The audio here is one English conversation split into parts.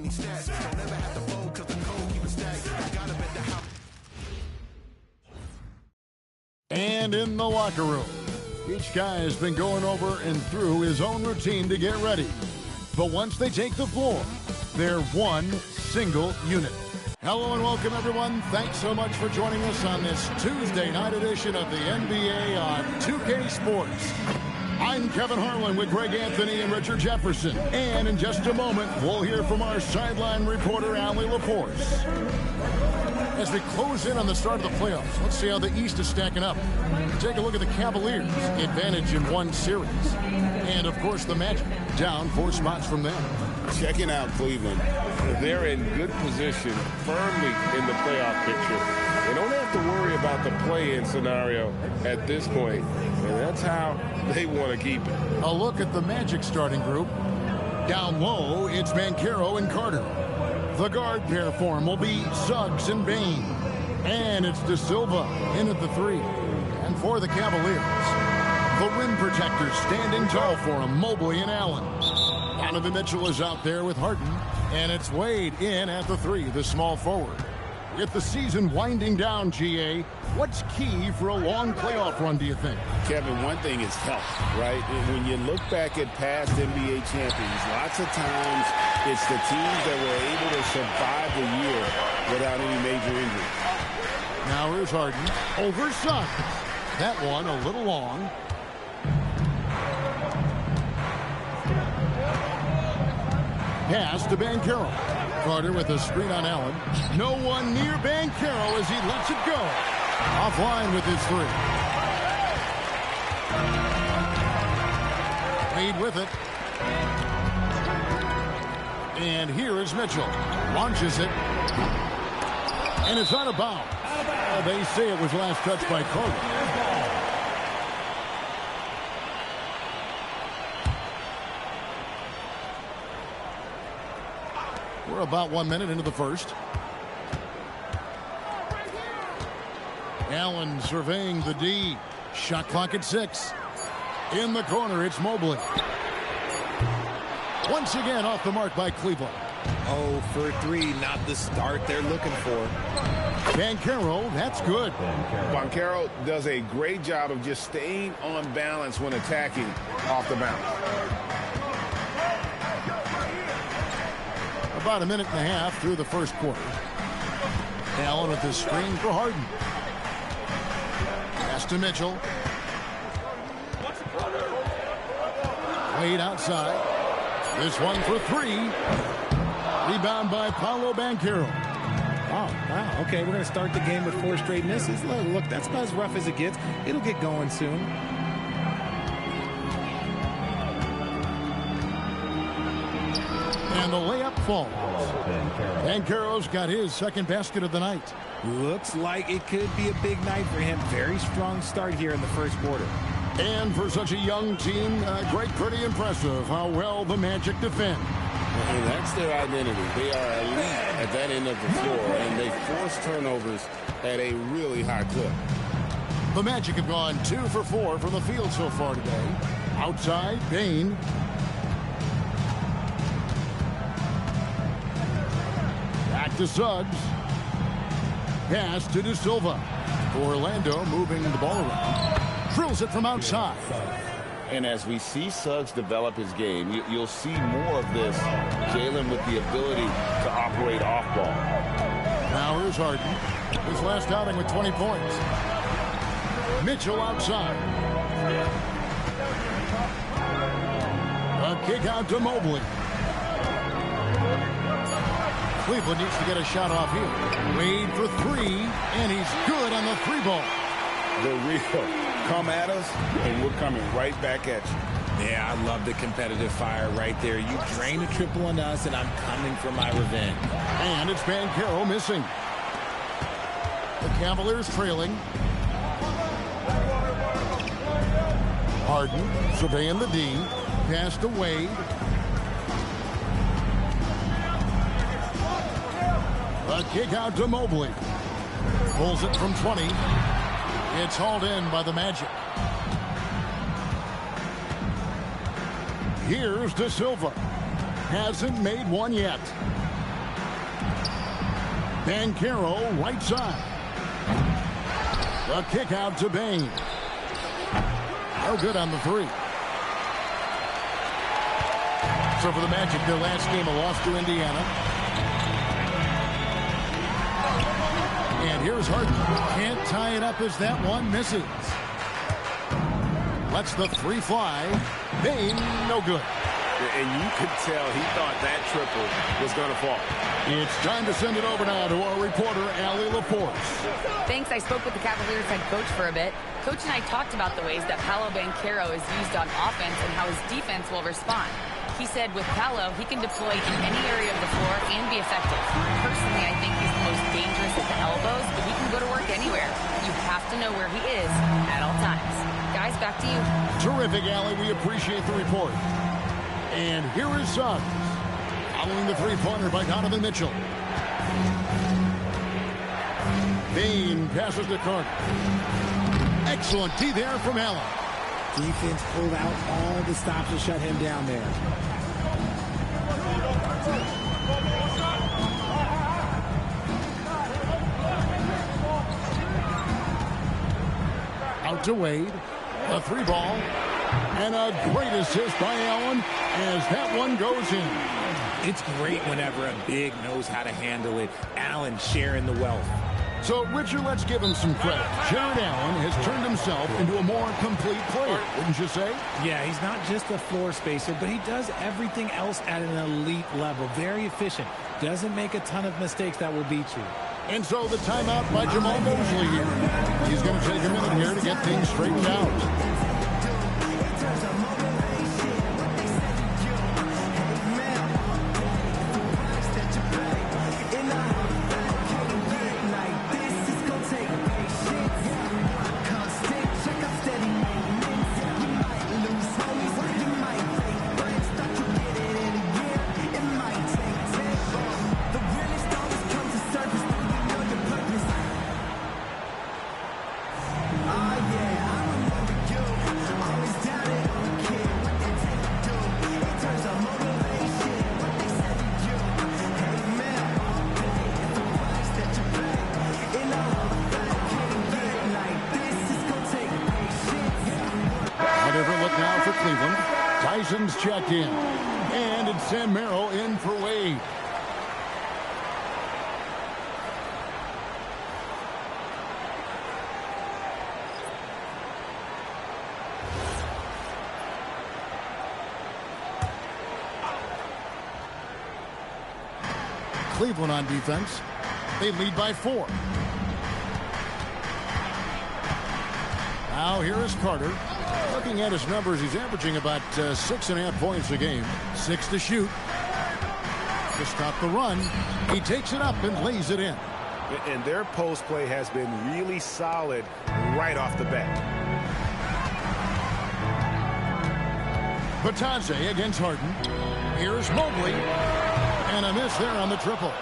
winning stats. Don't never have to fold because the code keep it stacked. Gotta bet the house. And in the locker room, each guy has been going over and through his own routine to get ready. But once they take the floor, they're one single unit. Hello and welcome, everyone. Thanks so much for joining us on this Tuesday night edition of the NBA on 2K Sports. I'm Kevin Harlan with Greg Anthony and Richard Jefferson. And in just a moment, we'll hear from our sideline reporter, Allie LaForce. As we close in on the start of the playoffs, let's see how the East is stacking up. Take a look at the Cavaliers, advantage in one series. And, of course, the Magic, down 4 spots from them. Checking out Cleveland. They're in good position, firmly in the playoff picture. They don't have to worry about the play-in scenario at this point, and that's how they want to keep it. A look at the Magic starting group. Down low, it's Banchero and Carter. The guard pair for him will be Suggs and Bain. And it's De Silva in at the 3. And for the Cavaliers, the rim protectors standing tall for him, Mobley and Allen. Donovan Mitchell is out there with Harden. And it's Wade in at the 3, the small forward. With the season winding down, GA, what's key for a long playoff run, do you think? Kevin, one thing is health, right? And when you look back at past NBA champions, lots of times it's the teams that were able to survive the year without any major injury. Now here's Harden over Suggs. That one a little long. Pass to Banchero. Carter with a screen on Allen. No one near Banchero as he lets it go. Offline with his 3. Wade with it. And here is Mitchell. Launches it. And it's out of bounds. They say it was last touched by Carter. We're about 1 minute into the first. Allen surveying the D. Shot clock at 6. In the corner, it's Mobley. Once again off the mark by Cleveland. 0 for 3, not the start they're looking for. Banchero, that's good. Banchero does a great job of just staying on balance when attacking off the bounce. About a minute and a half through the first quarter. Allen with his screen for Harden. Pass to Mitchell. Wade outside. This one for 3. Rebound by Paolo Banchero. Wow. Okay, we're going to start the game with 4 straight misses. Look, that's about as rough as it gets. It'll get going soon. And the layup falls. Banchero's got his second basket of the night. Looks like it could be a big night for him. Very strong start here in the first quarter. And for such a young team, Greg, pretty impressive how well the Magic defend. And that's their identity. They are elite at that end of the floor, and they force turnovers at a really high clip. The Magic have gone 2 for 4 from the field so far today. Outside, Bain. Back to Suggs. Pass to De Silva. Orlando moving the ball around. Drills it from outside. And as we see Suggs develop his game, you'll see more of this. Jalen with the ability to operate off ball. Now here's Harden. His last outing with 20 points. Mitchell outside. A kick out to Mobley. Cleveland needs to get a shot off here. Wade for 3, and he's good on the 3-ball. The real come at us, and we're coming right back at you. Yeah, I love the competitive fire right there. You drain a triple on us, and I'm coming for my revenge. And it's Banchero missing. The Cavaliers trailing. Harden surveying the D. Pass to Wade. A kick out to Mobley. Pulls it from 20. It's hauled in by the Magic. Here's De Silva. Hasn't made one yet. Banchero, right side. The kick out to Bain. No good on the three. So for the Magic, their last game, a loss to Indiana. And here's Harden. Can't tie it up as that one misses. Lets the three fly. Bain, no good. And you could tell he thought that triple was going to fall. It's time to send it over now to our reporter, Allie Laporte. Thanks. I spoke with the Cavaliers head coach for a bit. Coach and I talked about the ways that Paolo Banchero is used on offense and how his defense will respond. He said with Paolo, he can deploy in any area of the floor and be effective. Personally, I think he's the most dangerous at the elbows, but he can go to work anywhere. You have to know where he is at all times. Guys, back to you. Terrific, Allie. We appreciate the report. And here is Suggs. Following the three-pointer by Donovan Mitchell. Bain passes to Carter. Excellent D there from Allen. Defense pulled out all the stops to shut him down there. Out to Wade. A three ball. And a great assist by Allen as that one goes in. It's great whenever a big knows how to handle it. Allen sharing the wealth. So, Richard, let's give him some credit. Jared Allen has turned himself into a more complete player, wouldn't you say? Yeah, he's not just a floor spacer, but he does everything else at an elite level. Very efficient. Doesn't make a ton of mistakes that will beat you. And so the timeout by Jamal Mosley here. He's going to take a minute here to get things straightened out. Tyson's checked in. And it's Sam Merrill in for Wade. Cleveland on defense. They lead by 4. Now here is Carter. Looking at his numbers, he's averaging about 6.5 points a game. 6 to shoot. To stop the run. He takes it up and lays it in. And their post play has been really solid right off the bat. Batadze against Harden. Here's Mobley. And a miss there on the triple.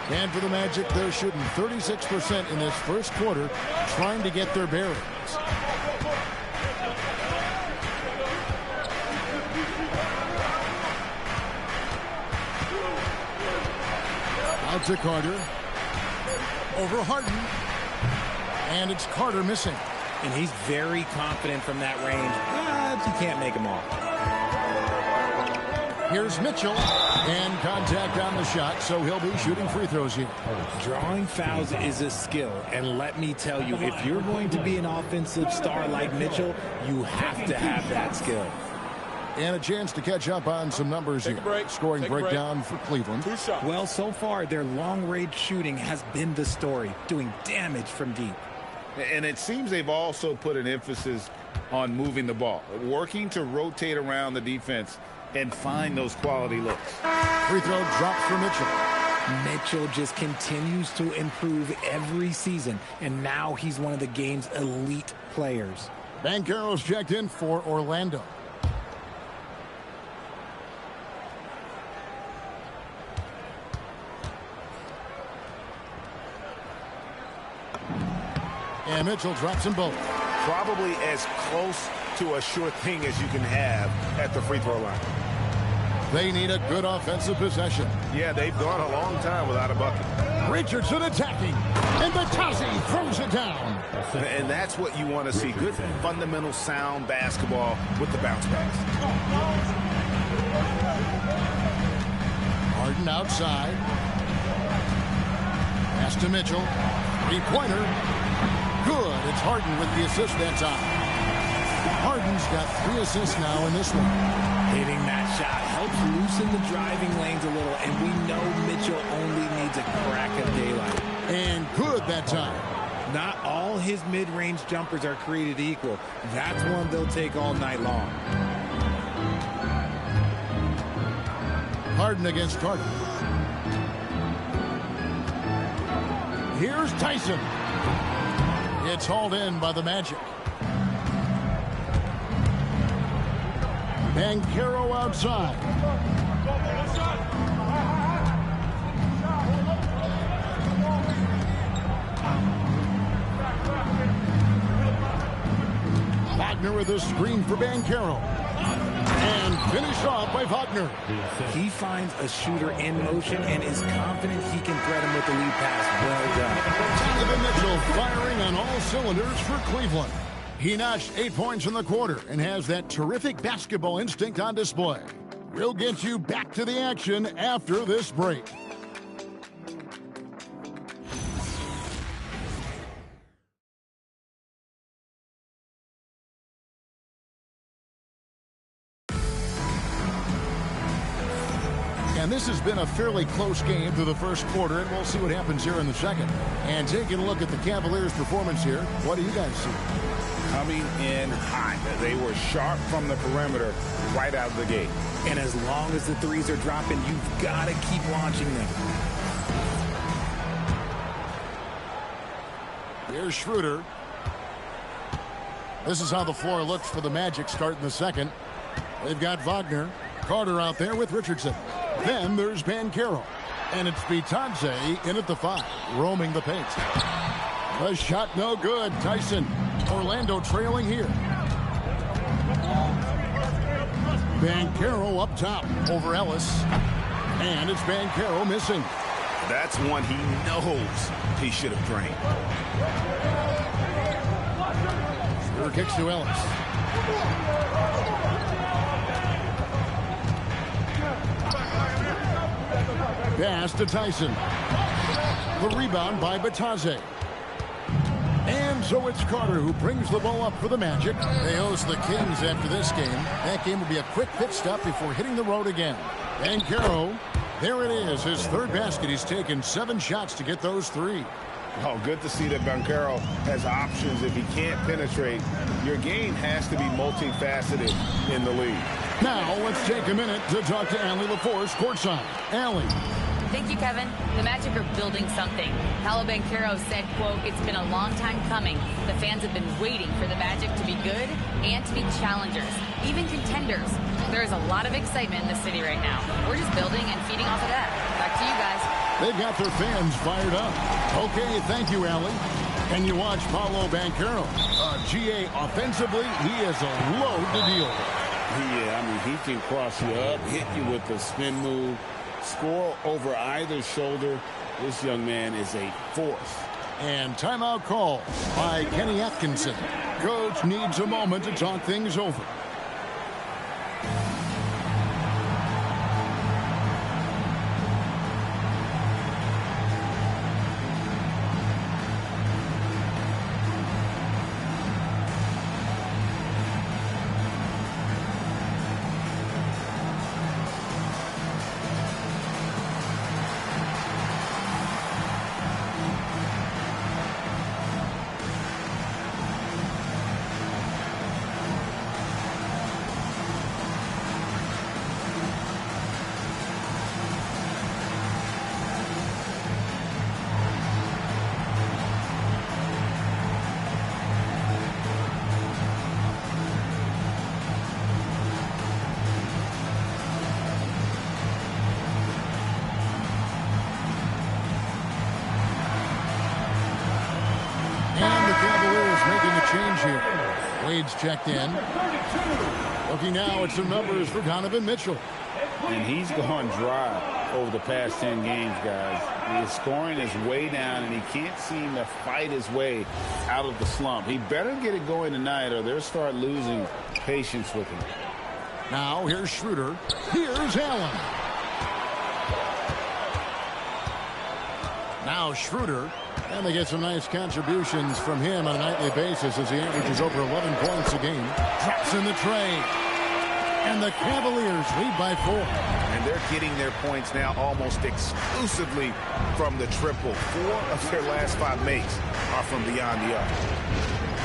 And for the Magic, they're shooting 36% in this first quarter, trying to get their bearings. Out to Carter. Over Harden. And it's Carter missing. And he's very confident from that range, but you can't make him off. Here's Mitchell. And contact on the shot, so he'll be shooting free throws here. Drawing fouls is a skill, and let me tell you, if you're going to be an offensive star like Mitchell, you have to have that skill. And a chance to catch up on some numbers here. Scoring breakdown for Cleveland. Well, so far, their long-range shooting has been the story, doing damage from deep. And it seems they've also put an emphasis on moving the ball, working to rotate around the defense and find those quality looks. Free throw drops for Mitchell. Mitchell just continues to improve every season, and now he's one of the game's elite players. Banchero's checked in for Orlando. And Mitchell drops them both. Probably as close to a sure thing as you can have at the free throw line. They need a good offensive possession. Yeah, they've gone a long time without a bucket. Richardson attacking, and Batazzi throws it down. And that's what you want to see. Good fundamental sound basketball with the bounce pass. Harden outside. Pass to Mitchell. Three-pointer. Good. It's Harden with the assist that time. Harden's got 3 assists now in this one. Hitting that shot helps loosen the driving lanes a little, and we know Mitchell only needs a crack of daylight. And good that time. Not all his mid-range jumpers are created equal. That's one they'll take all night long. Harden against Carter. Here's Tyson. It's hauled in by the Magic. Banchero outside. Wagner with a screen for Banchero. And finished off by Wagner. He finds a shooter in motion and is confident he can thread him with the lead pass. Well done. Donovan Mitchell firing on all cylinders for Cleveland. He notched 8 points in the quarter and has that terrific basketball instinct on display. We'll get you back to the action after this break. And this has been a fairly close game through the first quarter, and we'll see what happens here in the second. And taking a look at the Cavaliers' performance here, what do you guys see? Coming in hot. They were sharp from the perimeter right out of the gate. And as long as the threes are dropping, you've got to keep launching them. Here's Schroeder. This is how the floor looks for the Magic starting the second. They've got Wagner. Carter out there with Richardson. Then there's Banchero. And it's Batazzi in at the 5, roaming the paint. The shot no good. Tyson. Orlando trailing here. Banchero up top over Ellis. And it's Banchero missing. That's one he knows he should have drained. Schroeder kicks to Ellis. Pass to Tyson. The rebound by Batazzi. And so it's Carter who brings the ball up for the Magic. They host the Kings after this game. That game will be a quick pit stop before hitting the road again. Banchero, there it is, his third basket. He's taken 7 shots to get those 3. Oh, good to see that Banchero has options if he can't penetrate. Your game has to be multifaceted in the league. Now let's take a minute to talk to Allie LaForce courtside. Allie. Thank you, Kevin. The Magic are building something. Paolo Banchero said, quote, "It's been a long time coming. The fans have been waiting for the Magic to be good and to be challengers, even contenders. There is a lot of excitement in the city right now. We're just building and feeding off of that. Back to you guys." They've got their fans fired up. Okay, thank you, Allie. And you watch Paolo Banchero. GA offensively, he is a load to deal with. Yeah, I mean, he can cross you up, hit you with a spin move, score over either shoulder. This young man is a force. And timeout call by Kenny Atkinson. Coach needs a moment to talk things over. Change here. Wade's checked in. Looking now at some numbers for Donovan Mitchell. And he's gone dry over the past 10 games, guys. His scoring is way down, and he can't seem to fight his way out of the slump. He better get it going tonight, or they'll start losing patience with him. Now here's Schroeder. Here's Allen. Now Schroeder. And they get some nice contributions from him on a nightly basis as he averages over 11 points a game. Drops in the tray. And the Cavaliers lead by 4. And they're getting their points now almost exclusively from the triple. 4 of their last 5 makes are from beyond the arc.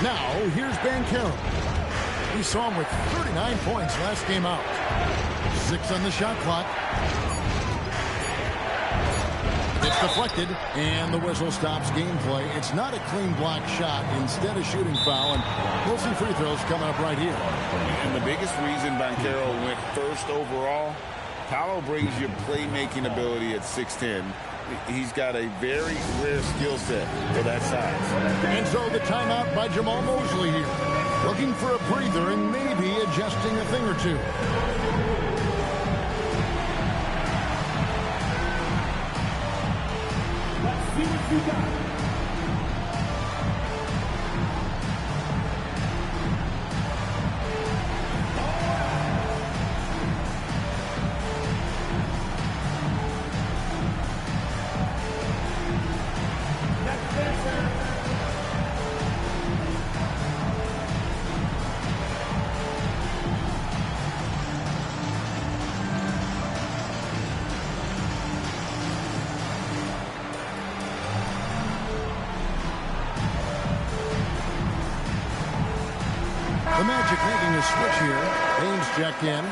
Now here's Banchero. We saw him with 39 points last game out. 6 on the shot clock. It's deflected, and the whistle stops gameplay. It's not a clean block shot. Instead, a shooting foul, and we'll see free throws coming up right here. And the biggest reason Banchero went first overall, Paolo brings you playmaking ability at 6'10". He's got a very rare skill set for that size. And so the timeout by Jamal Mosley here. Looking for a breather and maybe adjusting a thing or two. See what you got. The Magic making a switch here. Baines checked in.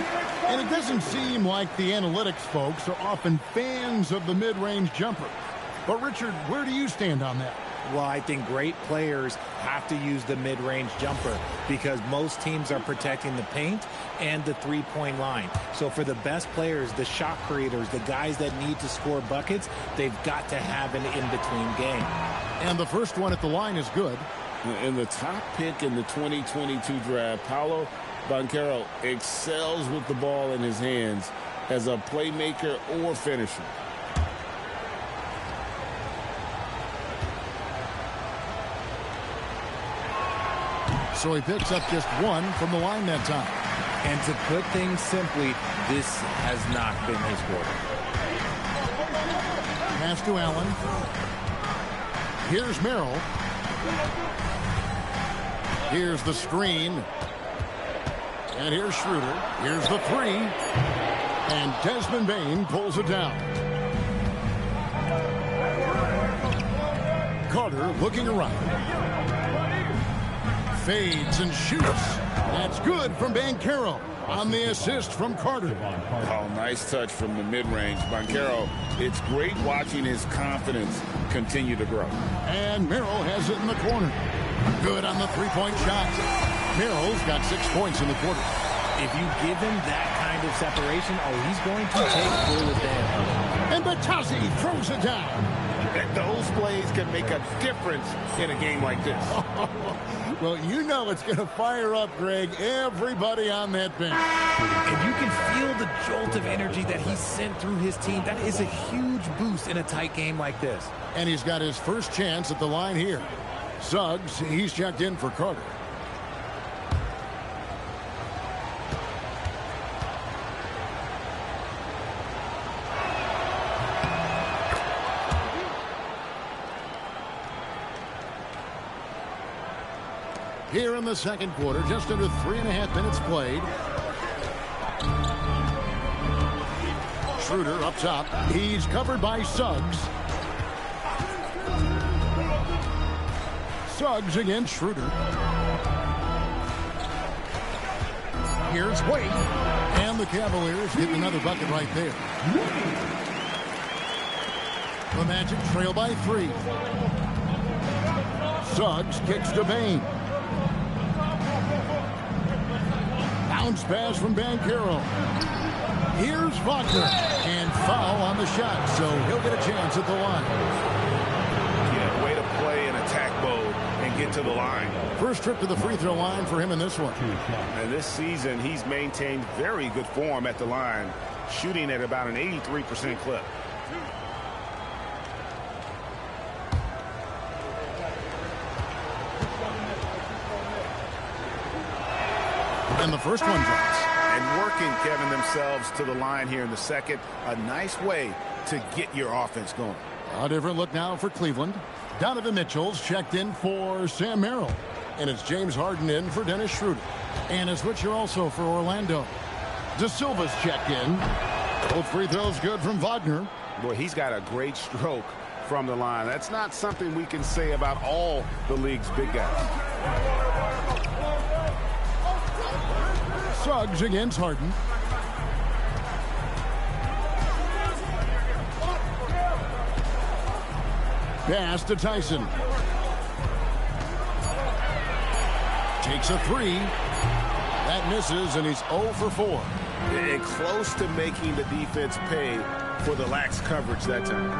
And it doesn't seem like the analytics folks are often fans of the mid-range jumper. But, Richard, where do you stand on that? Well, I think great players have to use the mid-range jumper because most teams are protecting the paint and the three-point line. So for the best players, the shot creators, the guys that need to score buckets, they've got to have an in-between game. And the first one at the line is good. In the top pick in the 2022 draft, Paolo Banchero excels with the ball in his hands as a playmaker or finisher. So he picks up just 1 from the line that time. And to put things simply, this has not been his quarter. Pass to Allen. Here's Merrill. Here's the screen. And here's Schroeder. Here's the 3. And Desmond Bane pulls it down. Carter looking around. Fades and shoots. That's good from Banchero on the assist from Carter. Oh, nice touch from the mid-range. Banchero, it's great watching his confidence continue to grow. And Merrill has it in the corner. Good on the three-point shot. Merrill's got 6 points in the quarter. If you give him that kind of separation, he's going to take full advantage. And Batazzi throws it down. And those plays can make a difference in a game like this. Well, you know it's going to fire up, Greg, everybody on that bench. And you can feel the jolt of energy that he sent through his team. That is a huge boost in a tight game like this. And he's got his first chance at the line here. Suggs, he's checked in for Carter. Here in the second quarter, just under 3.5 minutes played. Schroeder up top. He's covered by Suggs. Suggs against Schroeder. Here's Wade. And the Cavaliers get another bucket right there. The Magic trail by 3. Suggs kicks to Bane. Bounce pass from Banchero. Here's Wagner. And foul on the shot, so he'll get a chance at the line. Yeah, way to play in attack mode and get to the line. First trip to the free throw line for him in this one. And this season, he's maintained very good form at the line. shooting at about an 83% clip. And the first one drops. And working, Kevin, themselves to the line here in the second. A nice way to get your offense going. A different look now for Cleveland. Donovan Mitchell's checked in for Sam Merrill. And it's James Harden in for Dennis Schroeder. And a switcher also for Orlando. De Silva's checked in. Both free throws good from Wagner. Boy, he's got a great stroke from the line. That's not something we can say about all the league's big guys. Suggs against Harden. Pass to Tyson. Takes a three. That misses, and he's 0 for 4. And close to making the defense pay for the lax coverage that time.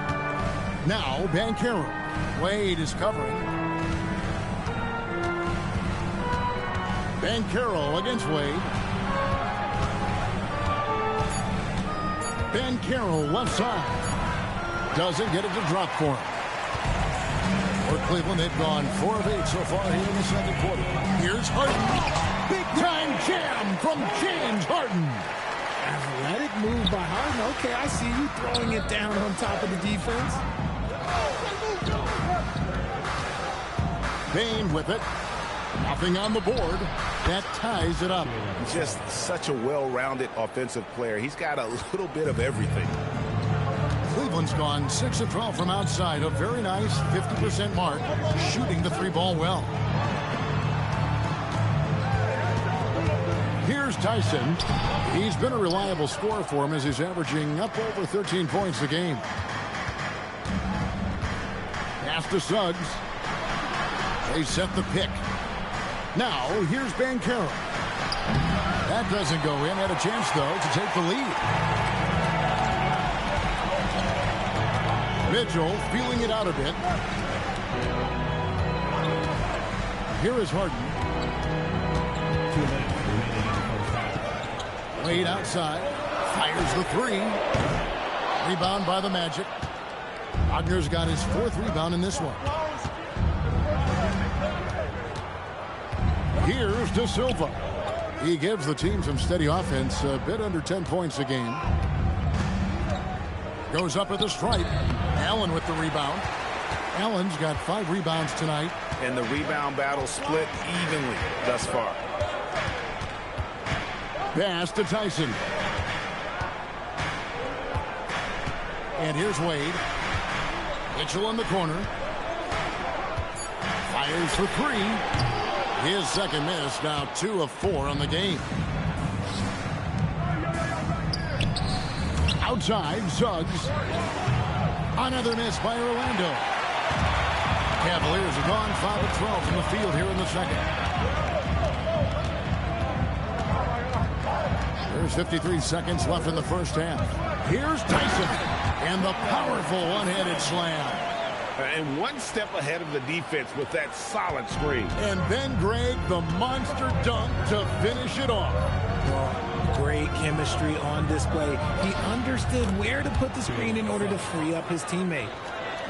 Now, Banchero. Wade is covering. Banchero against Wade. Banchero left side. Doesn't get it to drop for him. For Cleveland, they've gone 4 of 8 so far here in the second quarter. Here's Harden. Big time jam from James Harden. Let it move by Harden. Okay, I see you throwing it down on top of the defense. Bain with it. Nothing on the board. That ties it up. Just such a well-rounded offensive player. He's got a little bit of everything. Cleveland's gone 6 of 12 from outside. A very nice 50% mark. Shooting the 3-ball well. Here's Tyson. He's been a reliable scorer for him as he's averaging up over 13 points a game. Pass to Suggs. They set the pick. Now, here's Banchero. That doesn't go in. Had a chance, though, to take the lead. Mitchell feeling it out a bit. Here is Harden. Wade outside. Fires the three. Rebound by the Magic. Wagner's got his 4th rebound in this one. Here's De Silva. He gives the team some steady offense, a bit under 10 points a game. Goes up at the stripe. Allen with the rebound. Allen's got 5 rebounds tonight. And the rebound battle split evenly thus far. Pass to Tyson. And here's Wade. Mitchell in the corner. Fires for 3. His second miss, now 2 of 4 on the game. Outside, Suggs. Another miss by Orlando. Cavaliers have gone 5 of 12 from the field here in the second. There's 53 seconds left in the first half. Here's Tyson. And the powerful one-handed slam. And one step ahead of the defense with that solid screen. And then Greg, the monster dunk to finish it off. Well, great chemistry on display. He understood where to put the screen in order to free up his teammate.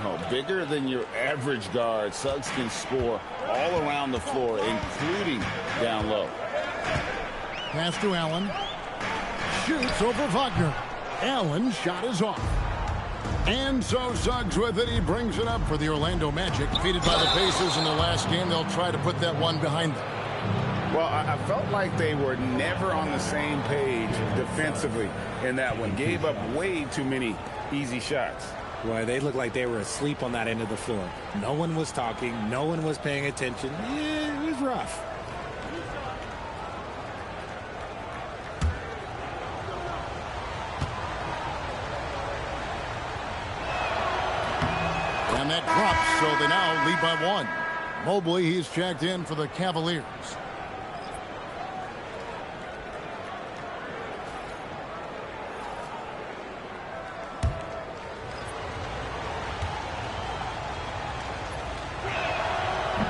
Oh, bigger than your average guard, Suggs can score all around the floor, including down low. Pass to Allen. Shoots over Wagner. Allen's shot is off. And so Suggs with it. He brings it up for the Orlando Magic. Defeated by the Pacers in their last game. They'll try to put that one behind them. Well, I felt like they were never on the same page defensively in that one. Gave up way too many easy shots. Boy, they looked like they were asleep on that end of the floor. No one was talking. No one was paying attention. Yeah, it was rough. And that drops, so they now lead by 1. Mobley, he's checked in for the Cavaliers.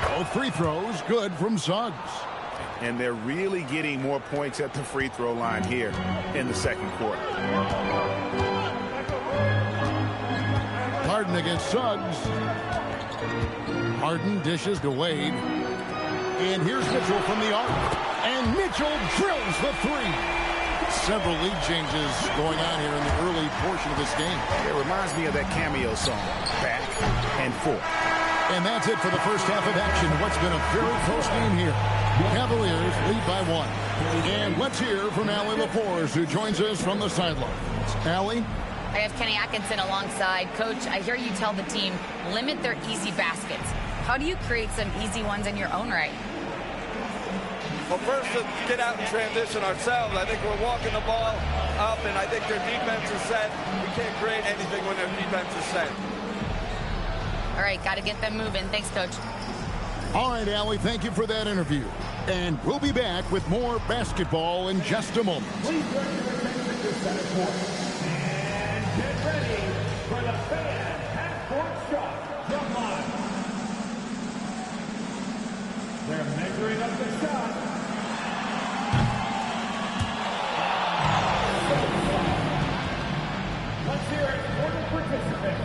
Both free throws good from Suggs. and they're really getting more points at the free throw line here in the second quarter. Harden against Suggs. Harden dishes to Wade. And here's Mitchell from the arc. And Mitchell drills the three. Several lead changes going on here in the early portion of this game. It reminds me of that cameo song, Back and Forth. And that's it for the first half of action. What's been a very close game here. Cavaliers lead by 1. And let's hear from Allie LaForce, who joins us from the sidelines. Allie? I have Kenny Atkinson alongside. Coach, I hear you tell the team, limit their easy baskets. How do you create some easy ones in your own right? Well, first, to get out and transition ourselves. I think we're walking the ball up, and I think their defense is set. We can't create anything when their defense is set. All right, got to get them moving. Thanks, Coach. All right, Allie, thank you for that interview. And we'll be back with more basketball in just a moment. Please turn your attention to center court. And get ready for the fan half-court shot from line. They're measuring up the shot. Let's hear it for the participant.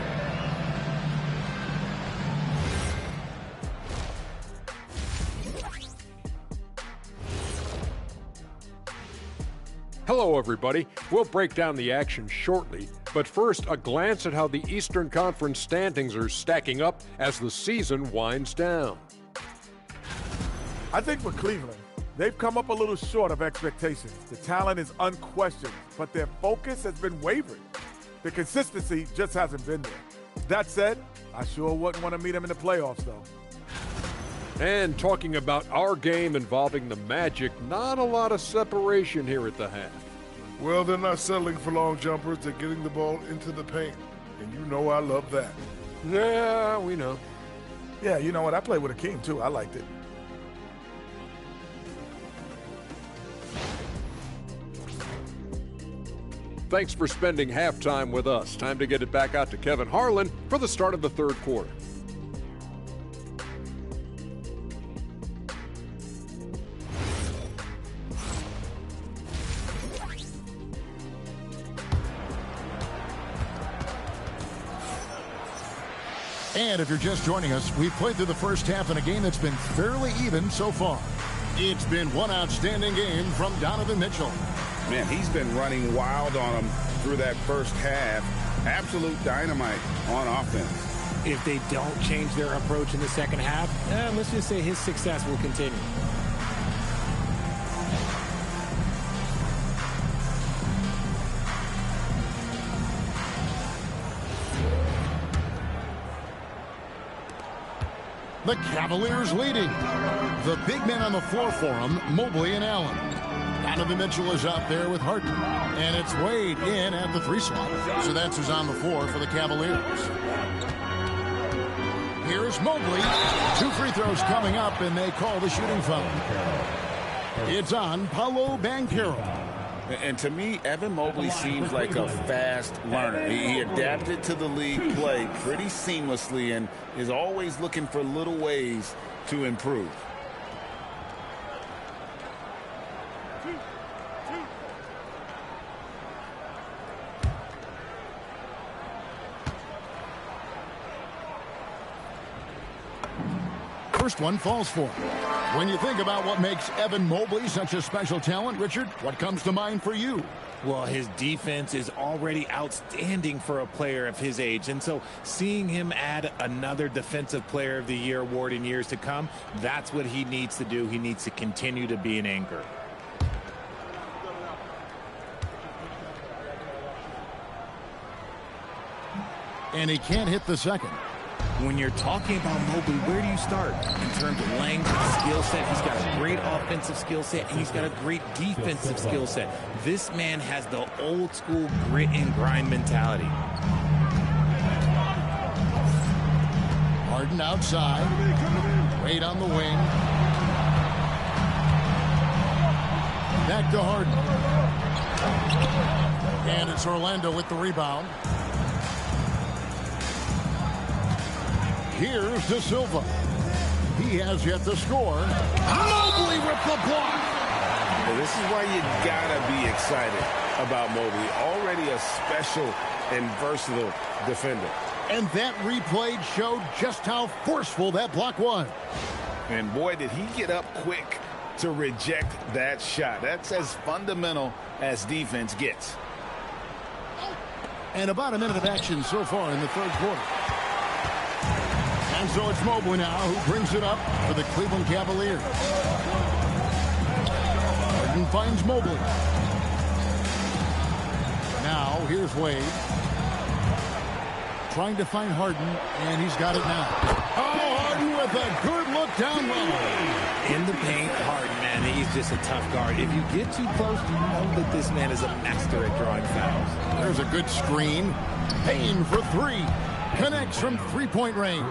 Hello, everybody. We'll break down the action shortly, but first, a glance at how the Eastern Conference standings are stacking up as the season winds down. I think for Cleveland, they've come up a little short of expectations. The talent is unquestioned, but their focus has been wavering. The consistency just hasn't been there. That said, I sure wouldn't want to meet them in the playoffs, though. And talking about our game involving the Magic, not a lot of separation here at the half. Well, they're not settling for long jumpers. They're getting the ball into the paint. And you know I love that. Yeah, we know. Yeah, you know what? I played with Akeem, too. I liked it. Thanks for spending halftime with us. Time to get it back out to Kevin Harlan for the start of the third quarter. And if you're just joining us, we've played through the first half in a game that's been fairly even so far. It's been one outstanding game from Donovan Mitchell. Man, he's been running wild on them through that first half. Absolute dynamite on offense. If they don't change their approach in the second half, let's just say his success will continue. The Cavaliers leading. The big men on the floor for them, Mobley and Allen. Donovan Mitchell is out there with Harden. And it's Wade in at the 3 slot. So that's who's on the floor for the Cavaliers. Here's Mobley. 2 free throws coming up, and they call the shooting foul. It's on Paolo Banchero. And to me, Evan Mobley seems like a fast learner. He adapted to the league play pretty seamlessly and is always looking for little ways to improve. First one falls for him. When you think about what makes Evan Mobley such a special talent, Richard, what comes to mind for you? Well, his defense is already outstanding for a player of his age. And so seeing him add another Defensive Player of the Year award in years to come, that's what he needs to do. He needs to continue to be an anchor. And he can't hit the second. When you're talking about Mobley, where do you start? In terms of length, skill set, he's got a great offensive skill set, and he's got a great defensive skill set. This man has the old school grit and grind mentality. Harden outside. Wade on the wing. Back to Harden. And it's Orlando with the rebound. Here's De Silva. He has yet to score. Mobley with the block. Well, this is why you gotta be excited about Mobley. Already a special and versatile defender. And that replay showed just how forceful that block was. And boy, did he get up quick to reject that shot. That's as fundamental as defense gets. And about a minute of action so far in the third quarter. And so it's Mobley now who brings it up for the Cleveland Cavaliers. Harden finds Mobley. Now here's Wade. Trying to find Harden, and he's got it now. Oh, Harden with a good look down low. In the paint, Harden, man, he's just a tough guard. If you get too close, you know that this man is a master at drawing fouls. There's a good screen. Payne for three. Connects from three-point range.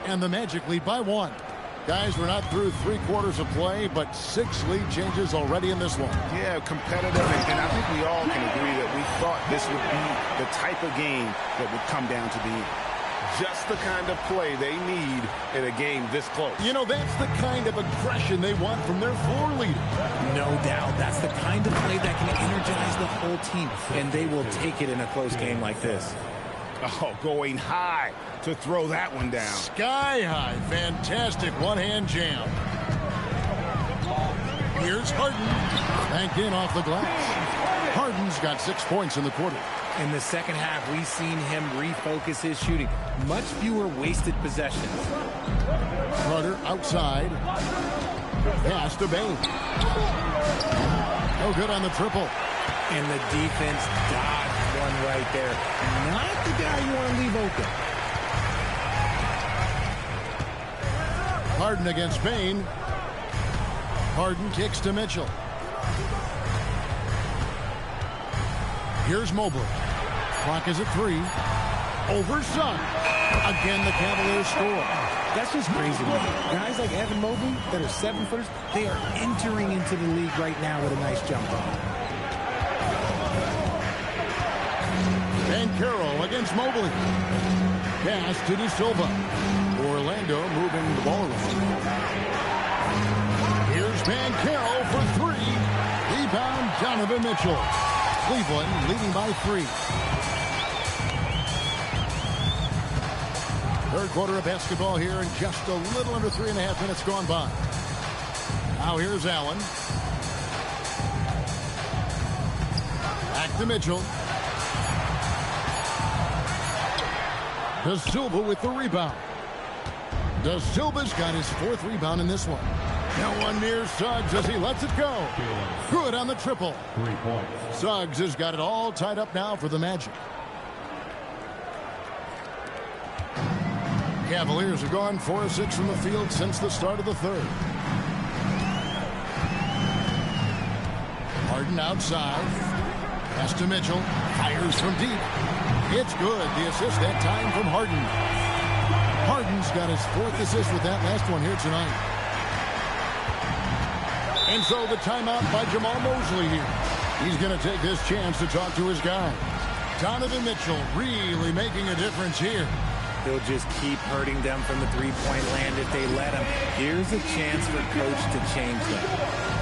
And the Magic lead by one. Guys, we're not through 3 quarters of play, but 6 lead changes already in this one. Yeah, competitive, and I think we all can agree that we thought this would be the type of game that would come down to the end. Just the kind of play they need in a game this close. You know, that's the kind of aggression they want from their floor leader. No doubt. That's the kind of play that can energize the whole team, and they will take it in a close game like this. Oh, going high to throw that one down. Sky high. Fantastic one-hand jam. Here's Harden. Banked in off the glass. Harden's got 6 points in the quarter. In the second half, we've seen him refocus his shooting. Much fewer wasted possessions. Carter outside. Pass to Bane. No good on the triple. And the defense dodged one right there. Not the guy you want to leave open. Harden against Bane. Harden kicks to Mitchell. Here's Mobley. Clock is at 3. Over Suggs. Again, the Cavaliers score. That's just crazy to me. Guys like Evan Mobley that are 7-footers, they are entering into the league right now with a nice jump ball. Carroll against Mobley. Pass to De Silva. Orlando moving the ball around. Here's Carroll for 3. Rebound, Donovan Mitchell. Cleveland leading by 3. Third quarter of basketball here, and just a little under 3.5 minutes gone by. Now here's Allen. Back to Mitchell. De Silva with the rebound. De Silva's got his 4th rebound in this one. No one near Suggs as he lets it go. Good on the triple. 3 points. Suggs has got it all tied up now for the Magic. Cavaliers have gone 4 of 6 from the field since the start of the third. Harden outside. Pass to Mitchell. Fires from deep. It's good. The assist that time from Harden. Harden's got his 4th assist with that last one here tonight. And so the timeout by Jamal Mosley here. He's going to take this chance to talk to his guy. Donovan Mitchell really making a difference here. They'll just keep hurting them from the three-point land if they let him. Here's a chance for coach to change that.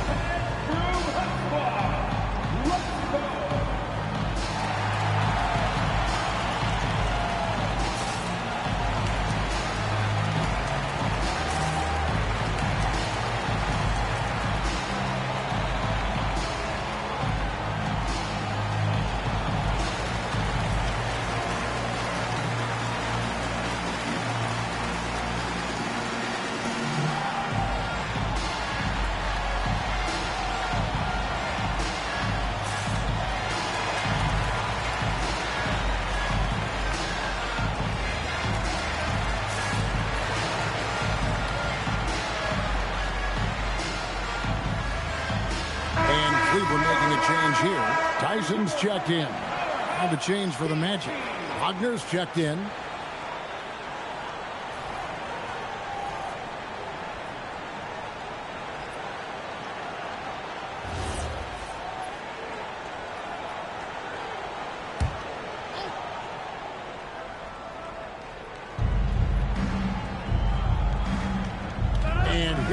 Cleveland making a change here. Tyson's checked in. And the change for the Magic. Wagner's checked in.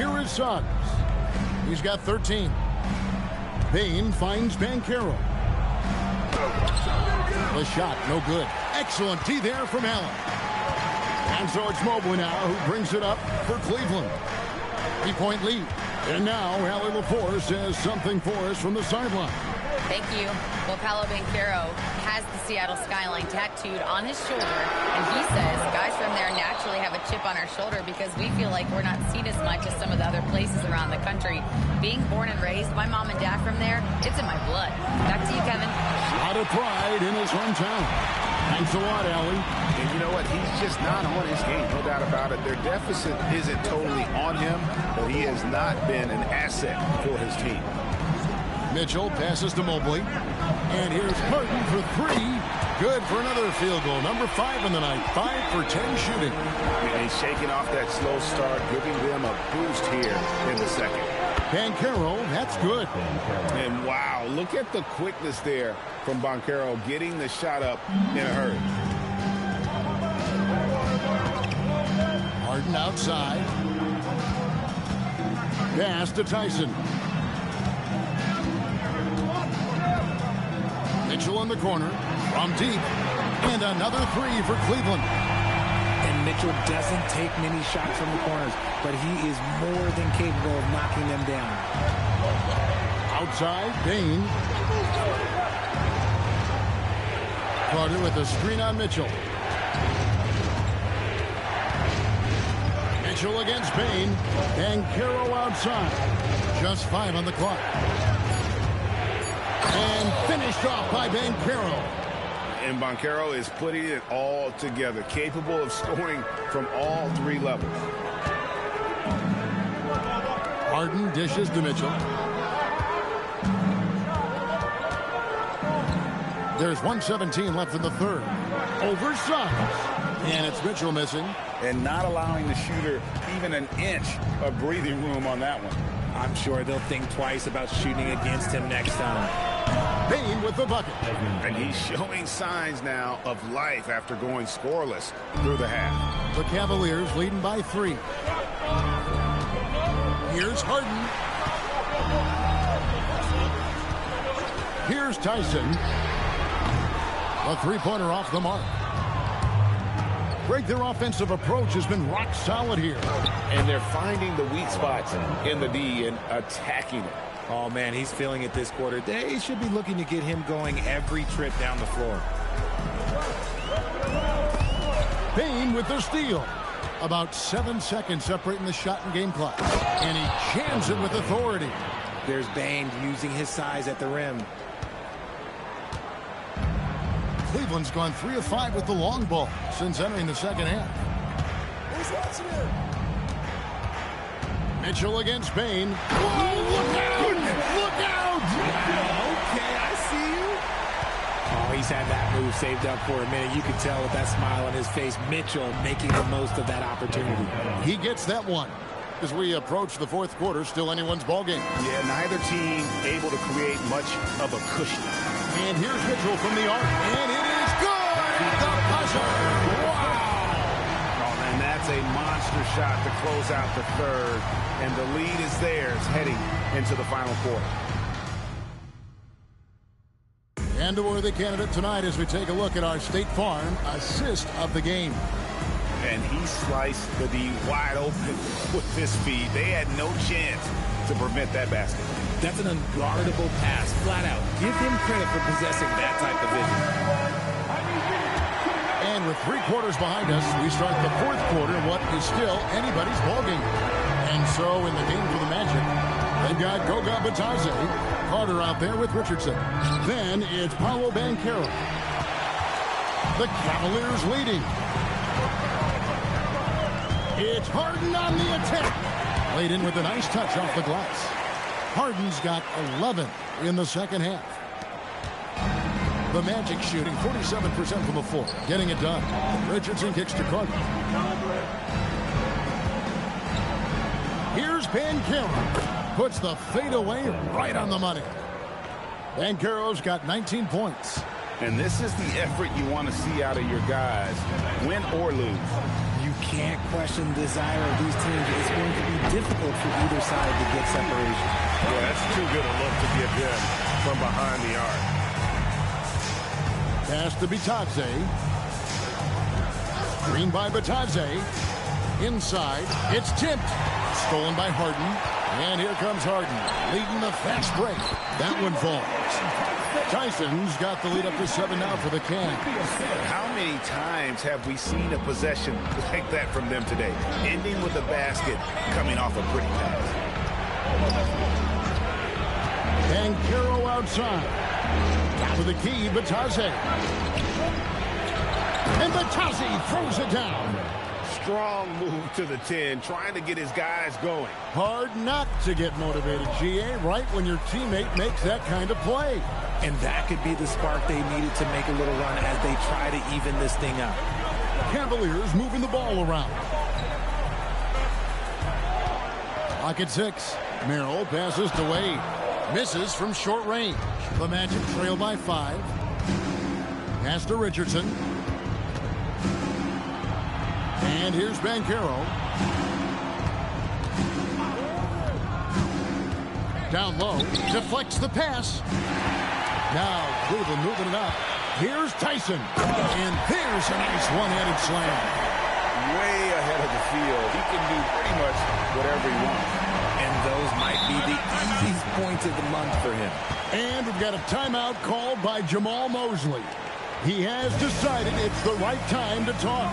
Here is Suggs. He's got 13. Bain finds Banchero. The shot, no good. Excellent D there from Allen. And so it's Mobley now who brings it up for Cleveland. 3-point lead. And now Allie LaForce says something for us from the sideline. Thank you. Well, Paolo Banchero has the Seattle skyline tattooed on his shoulder, and he says guys from there naturally have a chip on our shoulder because we feel like we're not seen as much as some of the other places around the country. Being born and raised, my mom and dad from there, it's in my blood. Back to you, Kevin. A lot of pride in his hometown. Thanks a lot, Allie. And you know what? He's just not on his game, no doubt about it. Their deficit isn't totally on him, but he has not been an asset for his team. Mitchell passes to Mobley. And here's Harden for 3. Good for another field goal. Number 5 in the night. 5 for 10 shooting. And he's shaking off that slow start, giving them a boost here in the second. Banchero, that's good. And wow, look at the quickness there from Banchero getting the shot up in a hurry. Harden outside. Pass to Tyson. Mitchell in the corner from deep. And another 3 for Cleveland. And Mitchell doesn't take many shots from the corners, but he is more than capable of knocking them down. Outside, Bain. Carter with a screen on Mitchell. Mitchell against Bain. And Banchero outside. Just 5 on the clock. And finished off by Banchero. And Banchero is putting it all together, capable of scoring from all 3 levels. Harden dishes to Mitchell. There's 1:17 left in the third. Over Suggs. And it's Mitchell missing. And not allowing the shooter even an inch of breathing room on that one. I'm sure they'll think twice about shooting against him next time. Bain with the bucket. And he's showing signs now of life after going scoreless through the half. The Cavaliers leading by 3. Here's Harden. Here's Tyson. A 3-pointer off the mark. Greg, their offensive approach has been rock solid here. And they're finding the weak spots in the D and attacking it. Oh, man, he's feeling it this quarter. They should be looking to get him going every trip down the floor. Bain with the steal. About 7 seconds separating the shot and game clock. And he jams it with authority. There's Bain using his size at the rim. Cleveland's gone 3 of 5 with the long ball since entering the second half. Mitchell against Bain. Whoa, look out! Look out! Okay, I see you. Oh, he's had that move saved up for a minute. You can tell with that smile on his face, Mitchell making the most of that opportunity. He gets that one. As we approach the fourth quarter, still anyone's ball game. Yeah, neither team able to create much of a cushion. And here's Mitchell from the arc. And it is good! The buzzer! Wow! Oh, man, that's a monster shot to close out the third. And the lead is theirs heading into the final quarter. And a worthy candidate tonight as we take a look at our State Farm assist of the game. And he sliced the D wide open with his feet. They had no chance to prevent that basket. That's an unguardable pass, flat out. Give him credit for possessing that type of vision. And with 3 quarters behind us, we start the fourth quarter, what is still anybody's ballgame. And so in the game for the Magic, they've got Goga Batadze, Carter out there with Richardson. Then it's Paolo Banchero. The Cavaliers leading. It's Harden on the attack. Laid in with a nice touch off the glass. Harden's got 11 in the second half. The Magic shooting 47% from the floor. Getting it done. Richardson kicks to Carter. Here's Banchero. Puts the fadeaway right on the money. Banchero's got 19 points. And this is the effort you want to see out of your guys, win or lose. You can't question the desire of these teams. It's going to be difficult for either side to get separation. Yeah, that's too good a look to give him from behind the arc. Pass to Bitadze. Screen by Bitadze. Inside. It's tipped. Stolen by Harden. And here comes Harden, leading the fast break. That one falls. Tyson's got the lead up to 7 now for the Cavs. How many times have we seen a possession like that from them today? Ending with a basket, coming off a pretty pass. And Caro outside. Top of the key, Bitadze. And Bitadze throws it down. Strong move to the 10, trying to get his guys going. Hard not to get motivated, GA, right when your teammate makes that kind of play. And that could be the spark they needed to make a little run as they try to even this thing up. Cavaliers moving the ball around. Clock at 6. Merrill passes to Wade. Misses from short range. The Magic trail by 5. Pass to Richardson. And here's Banchero. Down low. Deflects the pass. Now Cleveland moving it up. Here's Tyson. And there's a nice one-handed slam. Way ahead of the field. He can do pretty much whatever he wants. And those might be the easiest points of the month for him. And we've got a timeout called by Jamal Mosley. He has decided it's the right time to talk.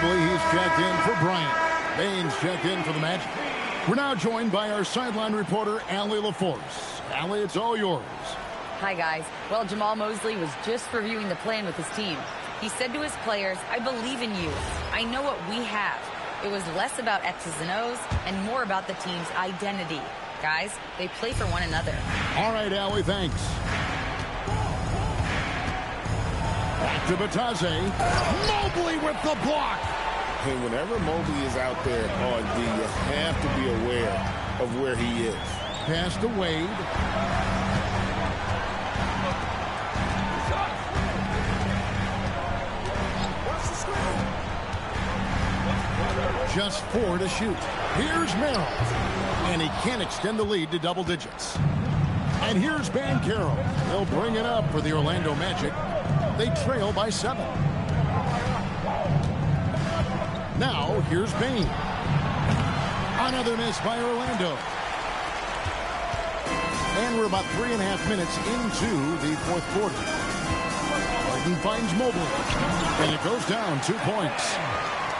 He's checked in for Bryant. Baines checked in for the Magic. We're now joined by our sideline reporter, Allie LaForce. Allie, it's all yours. Hi, guys. Well, Jamal Mosley was just reviewing the plan with his team. He said to his players, I believe in you. I know what we have. It was less about X's and O's and more about the team's identity. Guys, they play for one another. All right, Allie, thanks. Back to Bitadze. Mobley with the block. And whenever Mobley is out there on D, you have to be aware of where he is. Pass to Wade. Just 4 to shoot. Here's Merrill. And he can't extend the lead to double digits. And here's Banchero. They'll bring it up for the Orlando Magic. They trail by 7. Now, here's Bane. Another miss by Orlando. And we're about 3.5 minutes into the fourth quarter. Harden finds Mobley. And it goes down 2 points.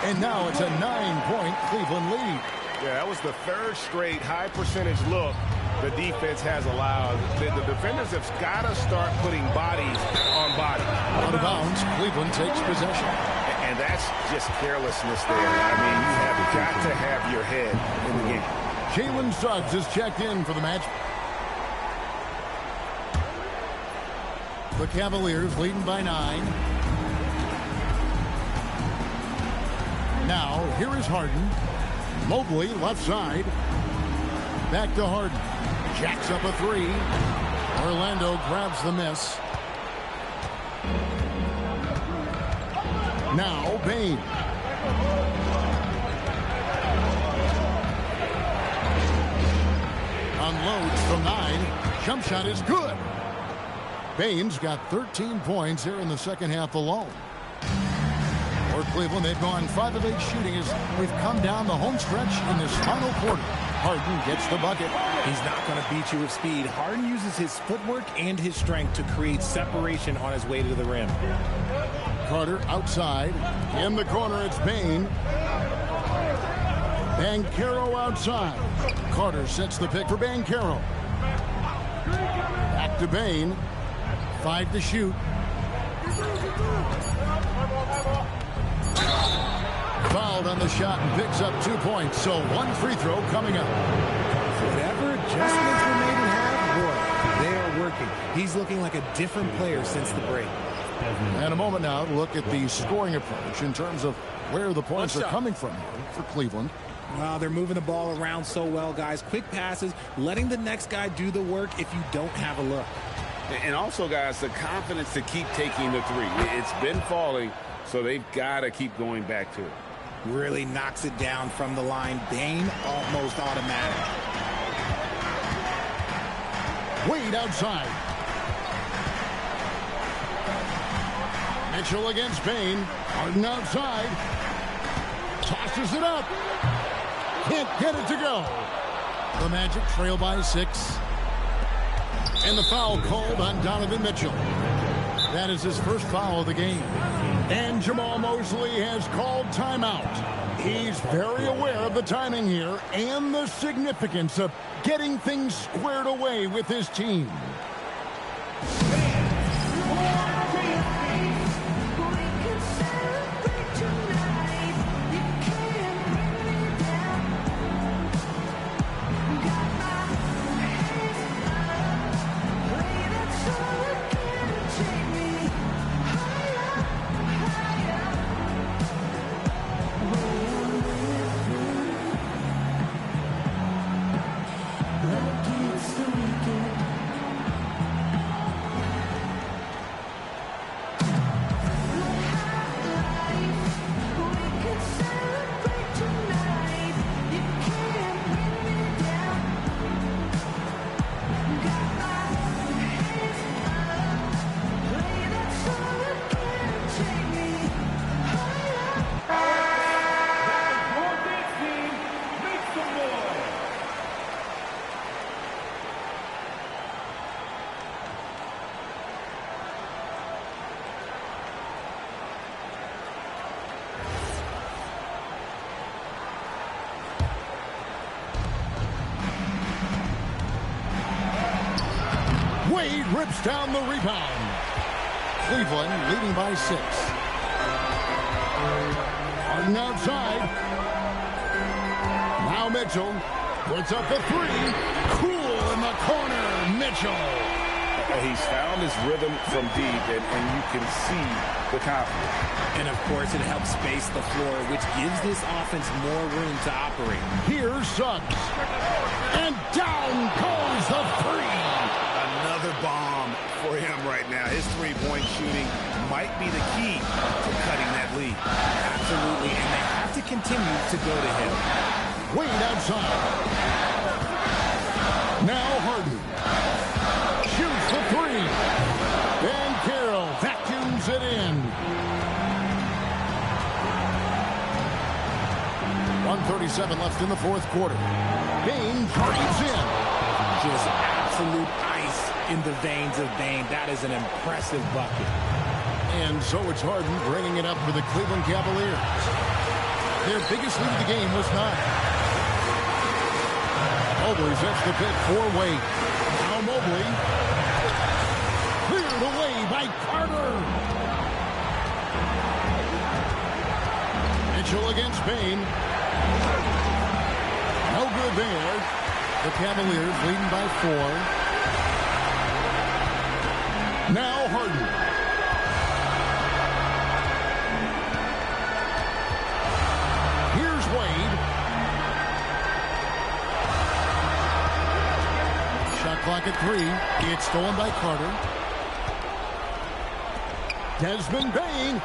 And now it's a 9-point Cleveland lead. Yeah, that was the third straight high percentage look the defense has allowed. The defenders have got to start putting bodies on bodies. Out of bounds, Cleveland takes possession. And that's just carelessness there. I mean, you have got to have your head in the game. Jalen Suggs is checked in for the Magic. The Cavaliers leading by 9. Now, here is Harden. Mobley, left side. Back to Harden. Jacks up a 3. Orlando grabs the miss. Now, Bane. Unloads from 9. Jump shot is good. Baines got 13 points here in the second half alone. For Cleveland, they've gone 5 of 8 shooting as we've come down the home stretch in this final quarter. Harden gets the bucket. He's not going to beat you with speed. Harden uses his footwork and his strength to create separation on his way to the rim. Carter outside. In the corner, it's Bane. Banchero outside. Carter sets the pick for Banchero. Back to Bane. 5 to shoot. Fouled on the shot and picks up 2 points. So 1 free throw coming up. Whatever adjustments were made in half, boy, they are working. He's looking like a different player since the break. And a moment now to look at the scoring approach in terms of where the points are coming from for Cleveland. Well, they're moving the ball around so well, guys. Quick passes, letting the next guy do the work if you don't have a look. And also, guys, the confidence to keep taking the three. It's been falling, so they've got to keep going back to it. Really knocks it down from the line. Bane almost automatic. Wade outside. Mitchell against Bane. Harden outside. Tosses it up. Can't get it to go. The Magic trail by 6. And the foul called on Donovan Mitchell. That is his first foul of the game. And Jamal Mosley has called timeout. He's very aware of the timing here and the significance of getting things squared away with his team. Wade rips down the rebound. Cleveland leading by 6. Harden outside. Now Mitchell puts up the 3. Cool in the corner. Mitchell. He's found his rhythm from deep, and you can see the confidence. And, of course, it helps space the floor, which gives this offense more room to operate. Here's Suggs. And down goes the 3. Another bomb for him right now. His three-point shooting might be the key to cutting that lead. Absolutely, and they have to continue to go to him. Wade outside. Now Harden. Shoots the 3. Banchero vacuums it in. 1:37 left in the 4th quarter. Bane drives in. Just absolute ice in the veins of Bane. That is an impressive bucket. And so it's Harden bringing it up for the Cleveland Cavaliers. Their biggest lead of the game was 9. Mobley sets the pick for Wade. Now Mobley. Cleared away by Carter. Mitchell against Bane. No good there. The Cavaliers leading by 4. Now Harden. Here's Wade. Shot clock at 3. It's stolen by Carter. Desmond Bane.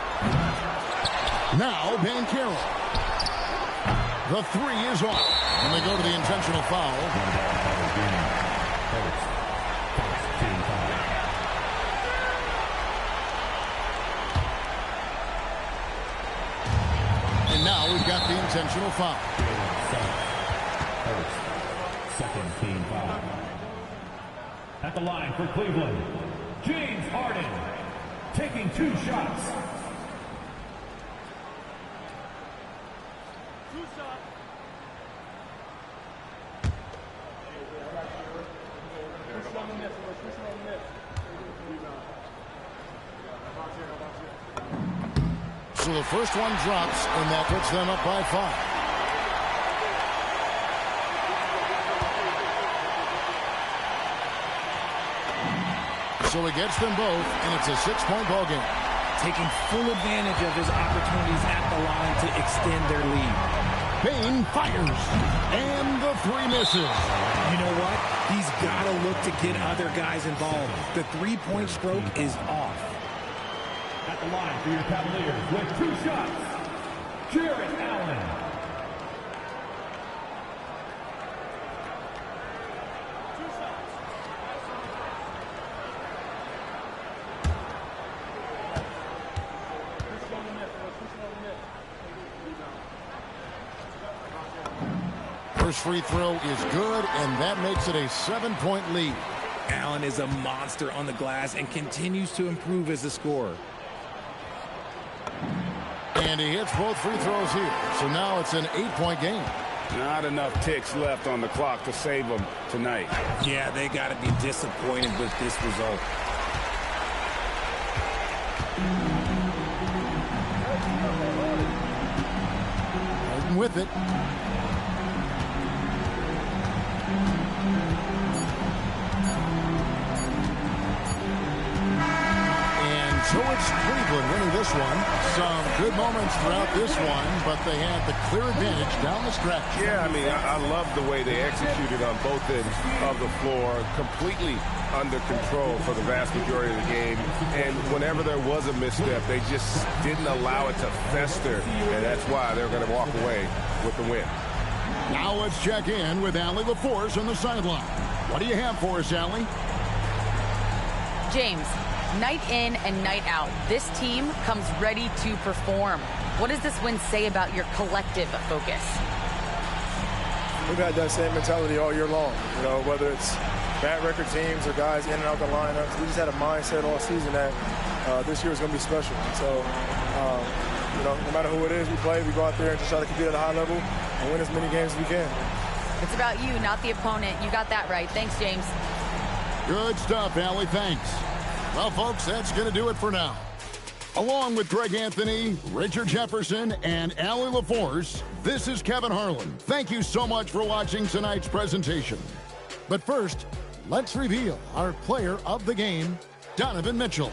Now Banchero. The 3 is off. And they go to the intentional foul. And now we've got the intentional foul. Second team foul. At the line for Cleveland, James Harden, taking 2 shots. So the first one drops, and that puts them up by 5. So he gets them both, and it's a 6-point ball game. Taking full advantage of his opportunities at the line to extend their lead. Payne fires, and the 3 misses. You know what? He's got to look to get other guys involved. The three-point stroke is off. At the line for your Cavaliers with 2 shots, Jarrett Allen. First free throw is good, and that makes it a 7-point lead. Allen is a monster on the glass and continues to improve as a scorer. And he hits both free throws here. So now it's an 8-point game. Not enough ticks left on the clock to save them tonight. Yeah, they got to be disappointed with this result. Harden with it. So it's Cleveland winning this one. Some good moments throughout this one, but they had the clear advantage down the stretch. Yeah, I mean, I love the way they executed on both ends of the floor, completely under control for the vast majority of the game. And whenever there was a misstep, they just didn't allow it to fester, and that's why they're going to walk away with the win. Now let's check in with Allie LaForce on the sideline. What do you have for us, Allie? James, night in and night out, this team comes ready to perform. What does this win say about your collective focus? We've had that same mentality all year long. You know, whether it's bad record teams or guys in and out the lineups, we just had a mindset all season that this year was going to be special. And so, you know, no matter who it is we play, we go out there and just try to compete at a high level and win as many games as we can. It's about you, not the opponent. You got that right. Thanks, James. Good stuff, Allie. Thanks. Well, folks, that's going to do it for now. Along with Greg Anthony, Richard Jefferson, and Allie LaForce, this is Kevin Harlan. Thank you so much for watching tonight's presentation. But first, let's reveal our player of the game, Donovan Mitchell.